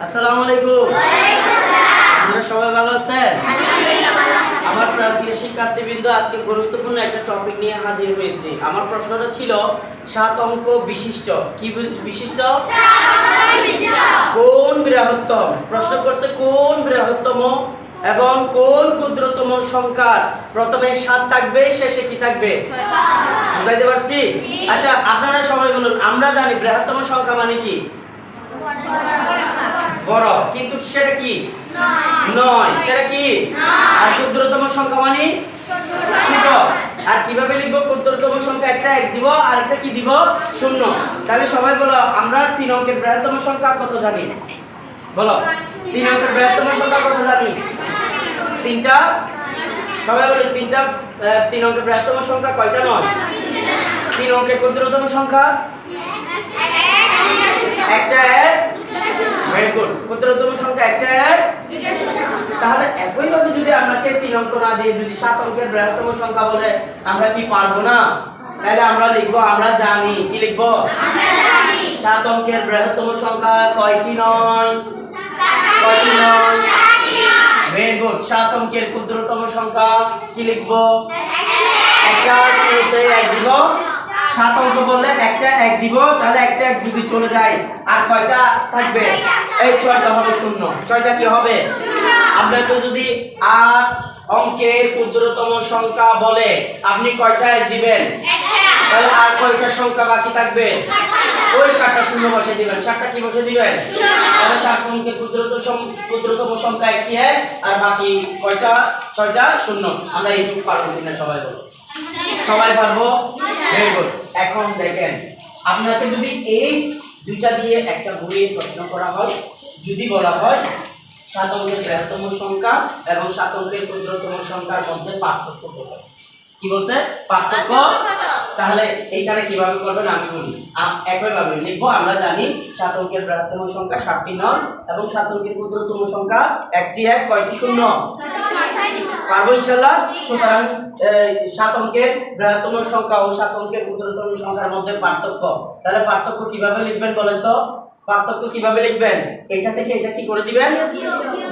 আসসালামু আলাইকুম। আপনারা সবাই ভালো আছেন? আমার প্রিয় শিক্ষার্থীবৃন্দ, আজকে গুরুত্বপূর্ণ একটা টপিক নিয়ে হাজির হয়েছি। আমার প্রশ্নটা ছিল 7 অঙ্ক বিশিষ্ট। কি বিশিষ্ট? কোন বৃহত্তম? প্রশ্ন করছে কোন বৃহত্তম এবং কোন ক্ষুদ্রতম সংখ্যার প্রথমে 7 থাকবে, শেষে কি থাকবে? বুঝাইতে পারছি? আচ্ছা, আপনারা সবাই বলুন, আমরা জানি বৃহত্তম সংখ্যা মানে কি? বড়, কিন্তু সেটা কি নয়, সেটা কি? আর ক্ষুদ্রতম সংখ্যা মানে ছোট। আর কিভাবে লিখবো? ক্ষুদ্রতম সংখ্যা একটা 1 দিব, আর একটা কি দিব? 0। তাহলে সবাই বলো, আমরা 3 অঙ্কের বৃহত্তম সংখ্যা কত জানি? বলো, 3 অঙ্কের বৃহত্তম সংখ্যা কত জানি? 3টা। সবাই বলো, 3 অঙ্কের বৃহত্তম সংখ্যা কয়টা? নয়। 3 অঙ্কের ক্ষুদ্রতম সংখ্যা একটা 1। Very good. ক্ষুদ্রতম সংখ্যা একটা 1। তাহলে একইভাবে যদি আমাকে 3 অঙ্ক না দিয়ে যদি 7 অঙ্কের বৃহত্তম সংখ্যা বলে, আমরা কি পারবো না? তাহলে আমরা লিখবো, আমরা জানি। কি লিখবো? 7 অঙ্কের বৃহত্তম সংখ্যা কয়টি নয়? কয়টি নয়? Very good. 7 অঙ্কের ক্ষুদ্রতম সংখ্যা কি লিখবো? একটা শুরুতে 1 দিব। 7 অঙ্ক বললে একটা 1 দিব, তাহলে একটা 1 যদি চলে যায় আর কয়টা থাকবে? এই 6টা হবে 0। 6টা কি হবে? আমরা তো যদি 8 অঙ্কের ক্ষুদ্রতম সংখ্যা বলে আপনি কয়টা 1 দিবেন? তাহলে আর কয়টা সংখ্যা বাকি থাকবে? ওই 7টা 0 বসে দিবেন। 7টা কি বসে দিবেন? তাহলে 7 অঙ্কের ক্ষুদ্রতম সংখ্যা একটি 1, আর বাকি কয়টা? 6টা 0। আমরা এইটুকু পারবো কিনা সবাই বলো? সবাই পারবো? Very good. এখন দেখেন, আপনাকে যদি এই দুইটা দিয়ে একটা ঘুরিয়ে প্রশ্ন করা হয়, যদি বলা হয় 7 অঙ্কের বৃহত্তম সংখ্যা এবং 7 অঙ্কের ক্ষুদ্রতম সংখ্যার মধ্যে পার্থক্য কত? কি বলছে? পার্থক্য। তাহলে এইখানে কিভাবে করবেন আমি বলি। একইভাবে লিখবো, আমরা জানি 7 অঙ্কের বৃহত্তম সংখ্যা 7টি নয় এবং 7 অঙ্কের ক্ষুদ্রতম সংখ্যা একটি 1, কয়টি 0? পারবো ইনশাআল্লাহ। সুতরাং 7 অঙ্কের বৃহত্তম সংখ্যা ও 7 অঙ্কের ক্ষুদ্রতম সংখ্যার মধ্যে পার্থক্য। তাহলে পার্থক্য কিভাবে লিখবেন বলেন তো? পার্থক্য কিভাবে লিখবেন? এটা থেকে এটা কি করে দিবেন?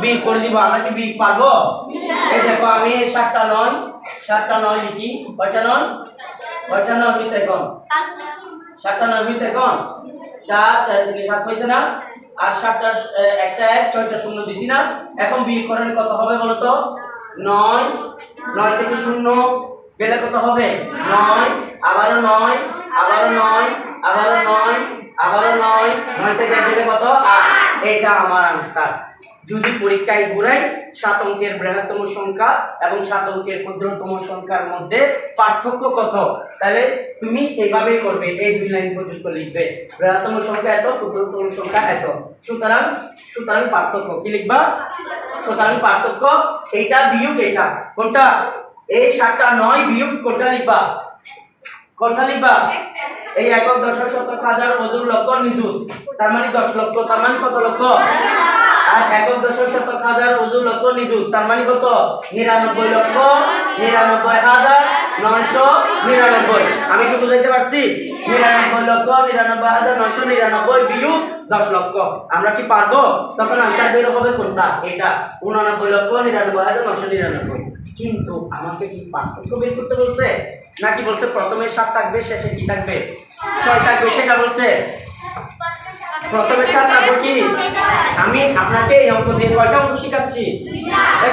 বিয়োগ করে দিব। আমরা কি বিয়োগ পারবো? এই দেখো, আমি 7টা 9 লিখি। কয়টা 9? কয়টা 9 হইছে এখন? 7টা 9 হইছে এখন? 4 4 থেকে 7 হইছে না? আর 7টা একটা 1, 6টা 0 দিছি না? এখন বিয়োগ করেন, কত হবে বলো তো? 9 9 থেকে 0 গেলে কত হবে? 9, আবারও 9, আবারও 9, আবারও 9, আবারও 9, 9 থেকে গেলে কত? 8। এটা আমার আনসার। যদি পরীক্ষায় ঘুরাই 7 অঙ্কের বৃহত্তম সংখ্যা এবং 7 অঙ্কের ক্ষুদ্রতম সংখ্যার মধ্যে পার্থক্য কত, তাহলে তুমি এইভাবেই করবে। এই 2 লাইন পর্যন্ত লিখবে, বৃহত্তম সংখ্যা এত, ক্ষুদ্রতম সংখ্যা এত। সুতরাং পার্থক্য কি লিখবা? সুতরাং পার্থক্য এইটা বিয়োগ এটা। কোনটা? এই 7টা 9 বিয়োগ কোনটা লিখবা? কোনটা লিখবা? এই একক, দশক, শতক, হাজার, অযুর, লক্ষ, নিযুত। তার মানে 10 লক্ষ। তার মানে কত লক্ষ? আর একক, দশক, শতক, হাজার, অযুর, লক্ষ, নিযুত। তার মানে কত? 99 লক্ষ 99,999। আমি কি বুঝাইতে পারছি? 99,99,999 বিয়োগ 10 লক্ষ। আমরা কি পারবো? তখন আনসার বের হবে কোনটা? এটা 89,99,999। কিন্তু আমাকে কি পার্থক্য বের করতে বলছে, নাকি বলছে প্রথমে 7 থাকবে, শেষে কি থাকবে? 6 থাকবে? সেটা বলছে। প্রথমে 7 থাকবে কি? আমি আপনাকে এই অঙ্ক দিয়ে কয়টা অঙ্ক শিখাচ্ছি?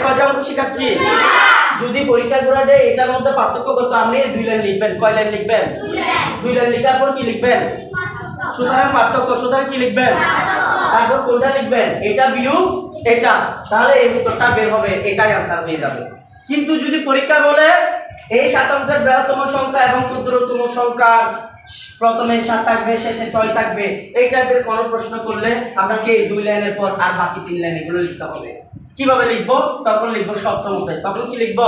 কয়টা অঙ্ক শিখাচ্ছি? যদি পরীক্ষা করে দেয় এটার মধ্যে পার্থক্য কত, আপনি 2 লাইন লিখবেন। কয় লাইন লিখবেন? 2 লাইন লেখার পর কি লিখবেন? সুতরাং পার্থক্য। সুতরাং কি লিখবেন? তারপর কোনটা লিখবেন? এটা বিয়োগ এটা। তাহলে এই উত্তরটা বের হবে, এটাই आंसर হয়ে যাবে। কিন্তু যদি পরীক্ষা বলে এই 7 অঙ্কের বৃহত্তম সংখ্যা এবং ক্ষুদ্রতম সংখ্যার প্রথমে 7 থাকবে, শেষে 6 থাকবে, এই টাইপের কোনো প্রশ্ন করলে আপনাকে এই 2 লাইনের পর আর বাকি 3 লাইন এগুলো লিখতে হবে। কিভাবে লিখবো? তখন লিখবো সপ্তমতে। তখন কি লিখবো?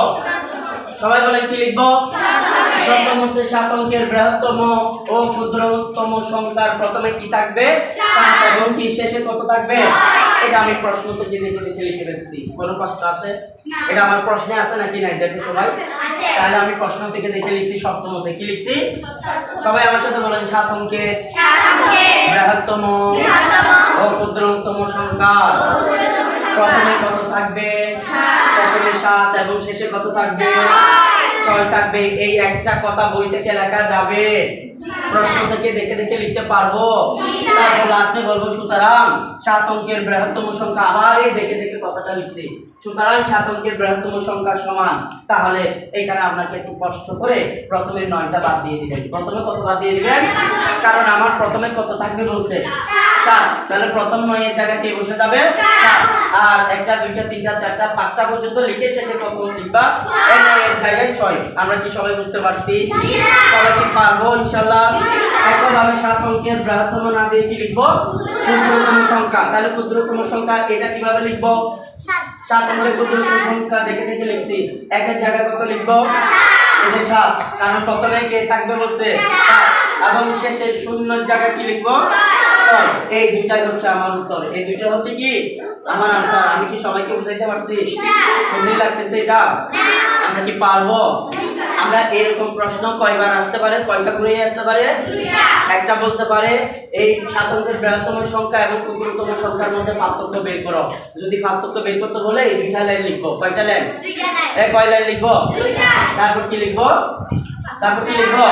সবাই বলেন কি লিখবো? সপ্তমতে 7 অঙ্কের বৃহত্তম ও ক্ষুদ্রতম সংখ্যার প্রথমে কি থাকবে? 7 এবং কি শেষে কত থাকবে? এটা আমি প্রশ্ন থেকে দেখে লিখে ফেলছি। কোনো প্রশ্ন আছে? এটা আমার প্রশ্নে আছে নাকি নাই দেখো সবাই। তাহলে আমি প্রশ্ন থেকে দেখে লিখছি সপ্তমতে। কি লিখছি? সবাই আমার সাথে বলেন 7 অঙ্কের বৃহত্তম ও ক্ষুদ্রতম সংখ্যা প্রথমে কত থাকবে? প্রথমে 7 এবং শেষে কত থাকবে? 6 থাকবে। এই একটা কথা বই থেকে লেখা যাবে? প্রশ্ন থেকে দেখে দেখে লিখতে পারবো? তারপর লাস্টে বলবো সুতরাং 7 অঙ্কের বৃহত্তম সংখ্যা। আবার এই দেখে দেখে কথাটা লিখছি। সুতরাং 7 অঙ্কের বৃহত্তম সংখ্যা সমান। তাহলে এখানে আপনাকে একটু কষ্ট করে প্রথমে 9টা বাদ দিয়ে দিবেন। প্রথমে কত বাদ দিয়ে দিবেন? কারণ আমার প্রথমে কত থাকবে বলছে? 7। তাহলে প্রথম 9 এর জায়গায় কে বসে যাবে? 7। আর 1 2 3 4 5টা পর্যন্ত লিখে শেষে কত লিখবা? এই 9 এর জায়গায় 6। আমরা কি সবাই বুঝতে পারছি? সবাই কি পারবো ইনশাআল্লাহ? একইভাবে 7 অঙ্কের বৃহত্তম না দিয়ে কি লিখবো? ক্ষুদ্রতম সংখ্যা। তাহলে ক্ষুদ্রতম সংখ্যা এটা কিভাবে লিখবো? 7 অঙ্কের ক্ষুদ্রতম সংখ্যা দেখে দেখে লিখছি। 1 এর জায়গায় কত লিখবো? এই যে 7। কারণ প্রথমে কে থাকবে বলছে? 7। এবং শেষে শূন্যের জায়গায় কি লিখবো? 6। এই দুইটাই হচ্ছে আমার উত্তর। এই দুইটা হচ্ছে কি আমার আনসার। আমি কি সবাইকে বুঝাইতে পারছি? সুন্দর লাগতেছে এটা? আমরা কি পারবো? আমরা এরকম প্রশ্ন কয়বার আসতে পারে? কয়টা ঘুরে আসতে পারে? একটা বলতে পারে এই 7 অঙ্কের বৃহত্তম সংখ্যা এবং ক্ষুদ্রতম সংখ্যার মধ্যে পার্থক্য বের করো। যদি পার্থক্য বের করতে বলে এই দুইটা লাইন লিখবো। কয়টা লাইন? এই কয় লাইন লিখবো? তারপর কি লিখবো? তারপর কি লিখবো?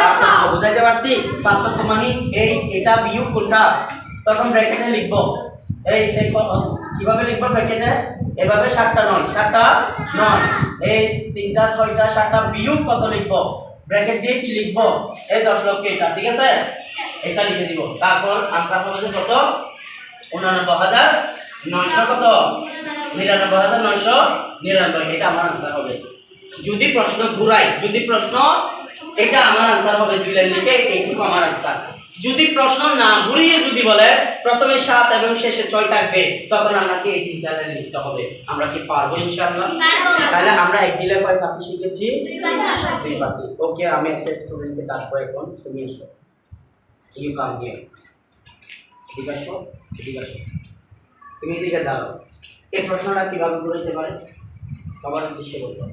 পার্থক্য। বুঝাইতে পারছি? পার্থক্য মানে এই এটা বিয়োগ কোনটা, তখন ব্র্যাকেটে লিখবো। এই কিভাবে লিখবো ব্র্যাকেটে? এভাবে 7টা 9, 7টা 9, এই 3টা 6টা 7টা বিয়োগ কত লিখবো? ব্র্যাকেট দিয়ে কি লিখবো? এই 10 লক্ষ এটা, ঠিক আছে? এটা লিখে দিব। তারপর आंसर হবে যে কত? 89,900 কত? 99,999। এটা আমার आंसर হবে। যদি প্রশ্ন ঘুরাই, যদি প্রশ্ন এটা আমার आंसर হবে। দুই লাইন লিখে এইটুকু আমার आंसर। যদি প্রশ্ন না ঘুরিয়ে যদি বলে প্রথমে 7 এবং শেষে 6 থাকবে, তখন আমাকে এই তিনটা লাইন লিখতে হবে। আমরা কি পারবো ইনশাআল্লাহ? তাহলে আমরা এক ডিলে কয় বাকি শিখেছি? 2 বাকি। ওকে, আমি একটা স্টুডেন্টকে ডাকবো এখন। তুমি এসো। You come here. ঠিক আছে? ঠিক আছে। তুমি এদিকে দাঁড়াও। এই প্রশ্নটা কিভাবে ঘুরাইতে পারে সবার উদ্দেশ্যে বলবো।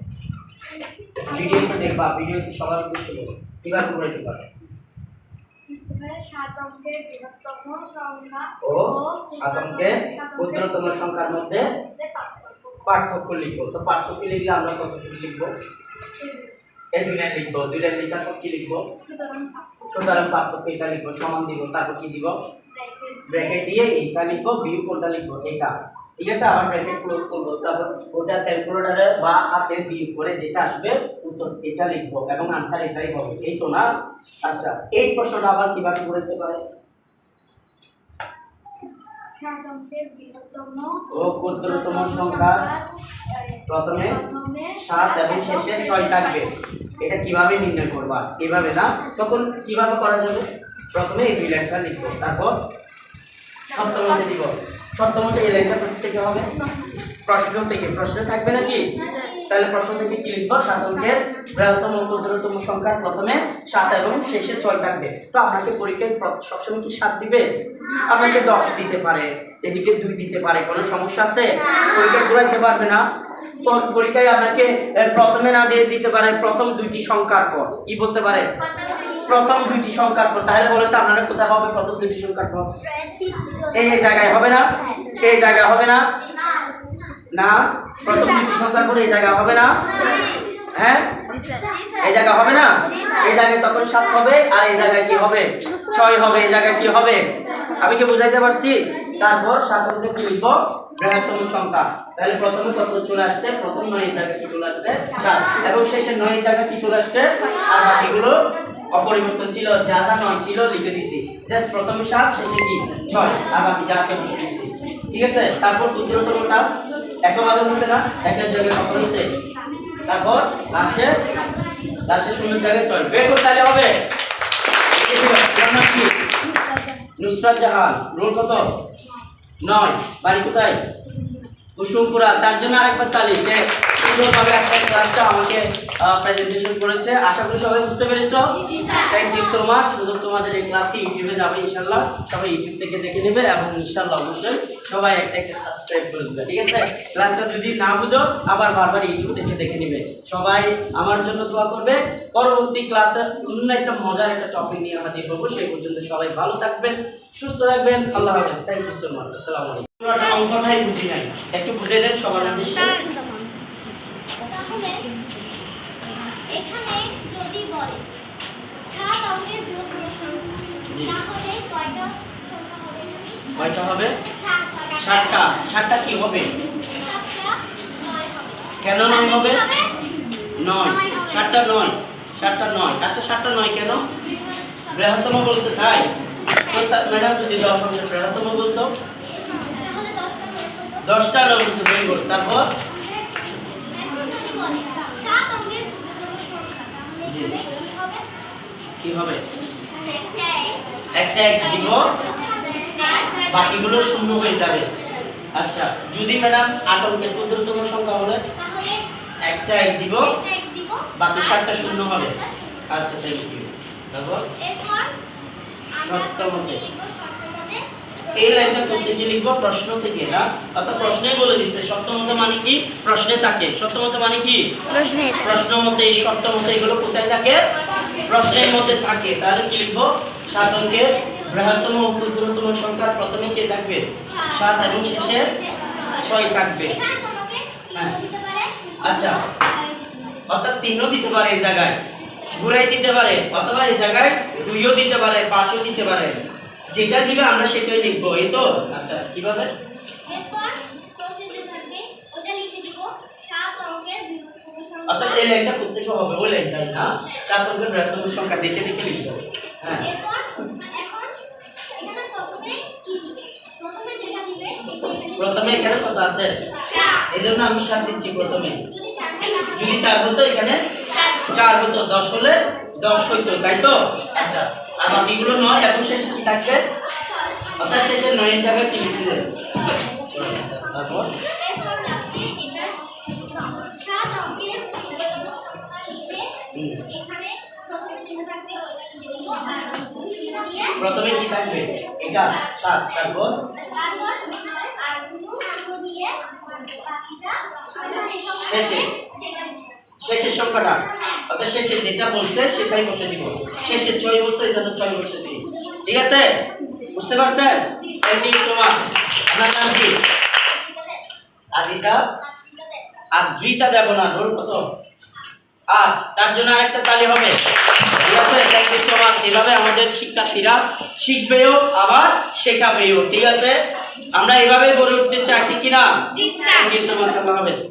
ভিডিওতে দেখবা, ভিডিওতে সবার উদ্দেশ্যে বলবো কিভাবে ঘুরাইতে পারে। 7 অঙ্কের বৃহত্তম সংখ্যা ও 7 অঙ্কের ক্ষুদ্রতম সংখ্যার মধ্যে পার্থক্য লিখবো। তো পার্থক্য লিখলে আমরা কতটুকু লিখবো? এই দুই লাইন লিখবো। দুই লাইন লেখার পর কি লিখবো? সুতরাং পার্থক্য এটা লিখবো, সমান দিব। তারপর কি দিব? ব্র্যাকেট দিয়ে এটা লিখবো, বিয়োগ কোনটা লিখবো? এটা, ঠিক আছে? আবার ব্র্যাকেট ক্লোজ করবো। তারপর ওটা ক্যালকুলেটরে বা হাতে বিয়োগ করে যেটা আসবে উত্তর এটা লিখবো এবং आंसर এটাই হবে। এই তো না? আচ্ছা, এই প্রশ্নটা আবার কিভাবে করতে পারে? 7 অঙ্কের বৃহত্তম ও ক্ষুদ্রতম সংখ্যা প্রথমে 7 এবং শেষে 6 থাকবে। এটা কিভাবে নির্ণয় করবা? এভাবে না? তখন কিভাবে করা যাবে? প্রথমে এই দুই লাইনটা লিখবো, তারপর সপ্তমতে দিব। সপ্তমতে এই লাইনটা থেকে হবে প্রশ্ন থেকে। প্রশ্ন থাকবে নাকি? তাহলে প্রশ্ন থেকে কি লিখবো? 7 অঙ্কের বৃহত্তম ও ক্ষুদ্রতম সংখ্যার প্রথমে 7 এবং শেষে 6 থাকবে। তো আপনাকে পরীক্ষায় সবসময় কি 7 দিবে? আপনাকে 10 দিতে পারে, এদিকে 2 দিতে পারে। কোনো সমস্যা আছে? পরীক্ষায় ঘুরাইতে পারবে না? তো পরীক্ষায় আপনাকে প্রথমে না দিয়ে দিতে পারে প্রথম 2টি সংখ্যার পর। কি বলতে পারে? প্রথম 2টি সংখ্যার পর। তাহলে বলেন তো আপনারা কোথায় হবে প্রথম 2টি সংখ্যার পর? এই জায়গায় হবে না? এই জায়গায় হবে না? না, প্রথম 2টি সংখ্যার পর এই জায়গা হবে না? হ্যাঁ, এই জায়গা হবে না? এই জায়গায় তখন 7 হবে আর এই জায়গায় কি হবে? 6 হবে। এই জায়গায় কি হবে? আমি কি বুঝাইতে পারছি? তারপর 7 অঙ্কে কি লিখবো? বৃহত্তম সংখ্যা। তাহলে প্রথমে কত চলে আসছে? প্রথম 9 এর জায়গায় কি চলে আসছে? 7 এবং শেষে 9 এর জায়গায় কি চলে আসছে? আর বাকিগুলো অপরিবর্তন ছিল। যা যা 9 ছিল লিখে দিছি। জাস্ট প্রথমে 7, শেষে কি 6, আর বাকি যা আছে বসে দিছি। ঠিক আছে? তারপর ক্ষুদ্রতমটা একবারে হচ্ছে না? একের জায়গায় কত হইছে? তারপর লাস্টে শূন্যের জায়গায় 6 বের করতে হবে। নুসরাত জাহান, রোল কত? 9, বাড়ি কোথায়? কুসুমপুরা। তার জন্য আরেকবার তালি। সুন্দরভাবে একটা ক্লাসটা আমাকে প্রেজেন্টেশন করেছে। আশা করি সবাই বুঝতে পেরেছো। Thank you so much. তোমাদের এই ক্লাসটি ইউটিউবে যাবে ইনশাআল্লাহ, সবাই ইউটিউব থেকে দেখে নেবে এবং ইনশাআল্লাহ অবশ্যই সবাই একটা সাবস্ক্রাইব করে দিবে, ঠিক আছে? ক্লাসটা যদি না বুঝো আবার বারবার ইউটিউব থেকে দেখে নেবে। সবাই আমার জন্য দোয়া করবে। পরবর্তী ক্লাসে অন্য একটা মজার একটা টপিক নিয়ে হাজির হবো। সেই পর্যন্ত সবাই ভালো থাকবেন, সুস্থ থাকবেন। আল্লাহ হাফেজ। Thank you so much. আসসালামু আলাইকুম। অঙ্কটাই বুঝি নাই, একটু বুঝে দেন সবার মধ্যে। তাহলে এখানে যদি বলে 7 অঙ্কের বিয়োগফল সংখ্যা, তাহলে কয়টা সংখ্যা হবে? কয়টা হবে? 7টা। 7টা। 7টা কি হবে? 7টা 9 হবে। কেন 9 হবে? 9। 9 7টা 9। 7টা 9। আচ্ছা 7টা 9 কেন? বৃহত্তম বলছে তাই? তো ম্যাডাম যদি 10 অংশের বৃহত্তম বলতো? তাহলে 10টা বের করব। 10টা 9 বলতো, ভেরি গুড। তারপর এখন যদি বলে 7 অঙ্কের বিয়োগফল সংখ্যা, তাহলে জি। এখানে কি হবে? কি হবে? একটা একটা 1 দিব, বাকিগুলো শূন্য হয়ে যাবে। আচ্ছা যদি ম্যাডাম 8 অঙ্কের ক্ষুদ্রতম সংখ্যা হলে তাহলে একটা 1 দিব, একটা 1 দিব, বাকি 7টা শূন্য হবে। আচ্ছা থ্যাংক ইউ। তারপর এরপর আমরা সপ্তমতে। লিখব সপ্তমতে। এই লাইনটা করতে গিয়ে লিখবো প্রশ্ন থেকে, না? অর্থাৎ প্রশ্নেই বলে দিচ্ছে সপ্তমতে মানে কি? প্রশ্নে থাকে। সপ্তমতে মানে কি? প্রশ্ন মতে। এই সপ্তমতে এগুলো কোথায় থাকে? প্রশ্নের মধ্যে থাকে। তাহলে কি লিখবো? 7 অঙ্কের বৃহত্তম ও ক্ষুদ্রতম সংখ্যার প্রথমে কে থাকবে? 7 এবং শেষে 6 থাকবে। এখানে তোমাকে হ্যাঁ। দিতে পারে। আচ্ছা অর্থাৎ 3ও দিতে পারে, এই জায়গায় ঘুরাই দিতে পারে, অথবা এই জায়গায় 2ও দিতে পারে, 5ও দিতে পারে। যেটা দিবে আমরা সেটাই লিখবো, এই তো? আচ্ছা কিভাবে? এরপর প্রশ্নে যে থাকবে ওটা লিখে দিব 7 অঙ্কের বিয়োগফল সংখ্যা। অর্থাৎ এই লাইনটা করতে হবে, ওই লাইনটাই না? 7 অঙ্কের বৃহত্তম সংখ্যা দেখে দেখে লিখতে হবে। হ্যাঁ এরপর এখন এখানে প্রথমে কি দিবে? প্রথমে যেটা দিবে সেটা এখানে প্রথমে এখানে কত আছে? 7। এই জন্য আমি 7 দিচ্ছি প্রথমে। যদি 4 থাকে যদি 4 হতো এখানে 4 হতো, 10 হলে 10 হইতো, তাই তো? আচ্ছা আর বাকিগুলো 9 এবং শেষে কি থাকবে? অর্থাৎ শেষে 9 এর জায়গায় কি লিখছিলেন? তারপর এরপর লাস্টে এটা 7 অঙ্কের বিয়োগফল সংখ্যা লিখে এখানে প্রথমে যেটা থাকবে ওটা লিখে দিব আর দিয়ে প্রথমে কি থাকবে? এটা 7। তারপর তারপর আর গুলো দিয়ে বাকিটা আমরা যে সংখ্যা শেষে। সেটা বসাবো। শেষের সংখ্যাটা, অর্থাৎ শেষে যেটা বলছে সেটাই বসে দিব। শেষে 6 বলছে এই জন্য 6 বসেছি, ঠিক আছে? বুঝতে পারছেন? Thank you so much. আপনার নাম কি? আদিতা। আদ্রিতা যাব না, রোল কত? 8। তার জন্য আরেকটা তালি হবে, ঠিক আছে? Thank you so much. এভাবে আমাদের শিক্ষার্থীরা শিখবেও আবার শেখাবেও, ঠিক আছে? আমরা এভাবে গড়ে উঠতে চাই, ঠিক কিনা? Thank you so much. আল্লাহ হাফেজ।